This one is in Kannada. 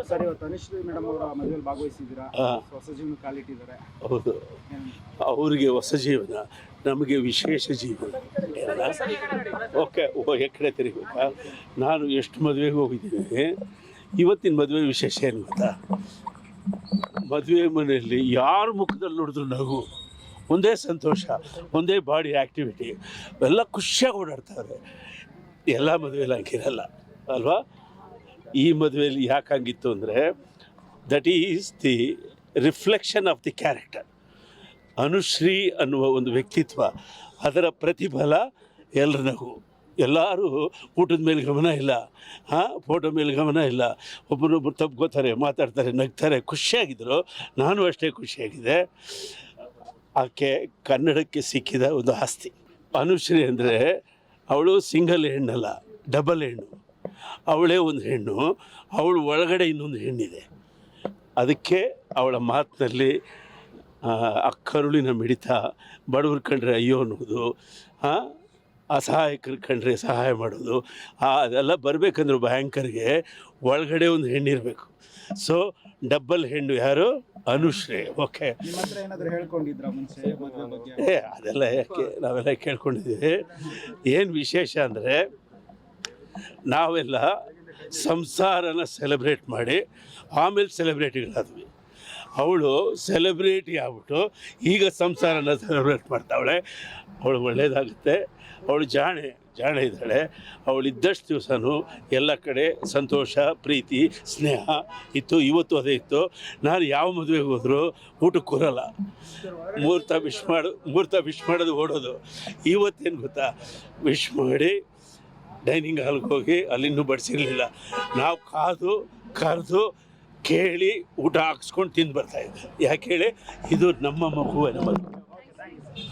ಸರ್, ಇವತ್ತು ಅನುಶ್ರೀ ಮೇಡಮ್ ಅವರ ಮದುವೆಯಲ್ಲಿ ಭಾಗವಹಿಸಿದ್ದೀರಾ, ಹೊಸ ಜೀವನ ಕಾಲಿಟ್ಟಿದ್ದಾರೆ. ಹೌದು, ಅವ್ರಿಗೆ ಹೊಸ ಜೀವನ, ನಮಗೆ ವಿಶೇಷ ಜೀವನ. ಓಕೆ, ಎಕಡೆ ತಿರುಗಬೇಕಾ? ನಾನು ಎಷ್ಟು ಮದುವೆಗೆ ಹೋಗಿದ್ದೀನಿ. ಇವತ್ತಿನ ಮದುವೆ ವಿಶೇಷ ಏನು ಗೊತ್ತಾ? ಮದುವೆ ಮನೆಯಲ್ಲಿ ಯಾರ ಮುಖದಲ್ಲಿ ನೋಡಿದ್ರು ನಗು, ಒಂದೇ ಸಂತೋಷ, ಒಂದೇ ಬಾಡಿ ಆ್ಯಕ್ಟಿವಿಟಿ, ಎಲ್ಲ ಖುಷಿಯಾಗಿ ಓಡಾಡ್ತಾರೆ. ಎಲ್ಲ ಮದುವೆಯಲ್ಲಿ ಹಂಗಿರಲ್ಲ ಅಲ್ವಾ? ಈ ಮದುವೆಯಲ್ಲಿ ಯಾಕೆ ಹಂಗಿತ್ತು ಅಂದರೆ, that is the reflection of the character. Anushree ಅನ್ನುವ ಒಂದು ವ್ಯಕ್ತಿತ್ವ, ಅದರ ಪ್ರತಿಫಲ ಎಲ್ಲರಿಗೂ. ಎಲ್ಲರೂ ಊಟದ ಮೇಲೆ ಗಮನ ಇಲ್ಲ, ಫೋಟೋ ಮೇಲೆ ಗಮನ ಇಲ್ಲ, ಒಬ್ಬರೊಬ್ಬರು ತಪ್ಕೋತಾರೆ, ಮಾತಾಡ್ತಾರೆ, ನಗ್ತಾರೆ, ಖುಷಿಯಾಗಿದ್ದರು. ನಾನು ಅಷ್ಟೇ ಖುಷಿಯಾಗಿದೆ. ಆಕೆ ಕನ್ನಡಕ್ಕೆ ಸಿಕ್ಕಿದ ಒಂದು ಆಸ್ತಿ. ಅನುಶ್ರೀ ಅಂದರೆ ಅವಳು ಸಿಂಗಲ್ ಹೆಣ್ಣಲ್ಲ, ಡಬಲ್ ಹೆಣ್ಣು. ಅವಳೇ ಒಂದು ಹೆಣ್ಣು, ಅವಳು ಒಳಗಡೆ ಇನ್ನೊಂದು ಹೆಣ್ಣಿದೆ. ಅದಕ್ಕೆ ಅವಳ ಮಾತಿನಲ್ಲಿ ಕರುಳಿನ ಮಿಡಿತ, ಬಡವ್ರು ಕಂಡ್ರೆ ಅಯ್ಯೋ ಅನ್ನೋದು, ಅಸಹಾಯಕರು ಕಂಡ್ರೆ ಸಹಾಯ ಮಾಡೋದು, ಅದೆಲ್ಲ ಬರಬೇಕಂದ್ರೆ ಬ್ಯಾಂಕರ್ಗೆ ಒಳಗಡೆ ಒಂದು ಹೆಣ್ಣಿರಬೇಕು. ಸೊ ಡಬ್ಬಲ್ ಹೆಣ್ಣು ಯಾರು? ಅನುಶ್ರೀ. ಓಕೆ, ಅದೆಲ್ಲ ಯಾಕೆ, ನಾವೆಲ್ಲ ಕೇಳ್ಕೊಂಡಿದ್ದೀವಿ. ಏನು ವಿಶೇಷ ಅಂದರೆ, ನಾವೆಲ್ಲ ಸಂಸಾರನ ಸೆಲೆಬ್ರೇಟ್ ಮಾಡಿ ಆಮೇಲೆ ಸೆಲೆಬ್ರೇಟಿಗಳಾದ್ವಿ. ಅವಳು ಸೆಲೆಬ್ರಿಟಿ ಆಗ್ಬಿಟ್ಟು ಈಗ ಸಂಸಾರನ ಸೆಲೆಬ್ರೇಟ್ ಮಾಡ್ತಾವಳೆ. ಅವಳು ಒಳ್ಳೆಯದಾಗುತ್ತೆ. ಅವಳು ಜಾಣೆ ಇದ್ದಾಳೆ. ಅವಳಿದ್ದಷ್ಟು ದಿವಸನೂ ಎಲ್ಲ ಕಡೆ ಸಂತೋಷ, ಪ್ರೀತಿ, ಸ್ನೇಹ ಇತ್ತು. ಇವತ್ತು ಅದೇ ಇತ್ತು. ನಾನು ಯಾವ ಮದುವೆಗೆ ಹೋದರೂ ಊಟಕ್ಕೆ ಕೂರಲ್ಲ, ಮುಹೂರ್ತ ವಿಶ್ ಮಾಡೋದು ಓಡೋದು. ಇವತ್ತೇನು ಗೊತ್ತಾ, ವಿಶ್ ಮಾಡಿ ಡೈನಿಂಗ್ ಹಾಲ್ಗೆ ಹೋಗಿ ಅಲ್ಲಿನ್ನೂ ಬಡಿಸಿರಲಿಲ್ಲ, ನಾವು ಕರೆದು ಕೇಳಿ ಊಟ ಹಾಕ್ಸ್ಕೊಂಡು ತಿಂದು ಬರ್ತಾಯಿದ್ದೆ. ಯಾಕೆ ಹೇಳಿ, ಇದು ನಮ್ಮ ಮಗುವಿನ ಮದುವೆ.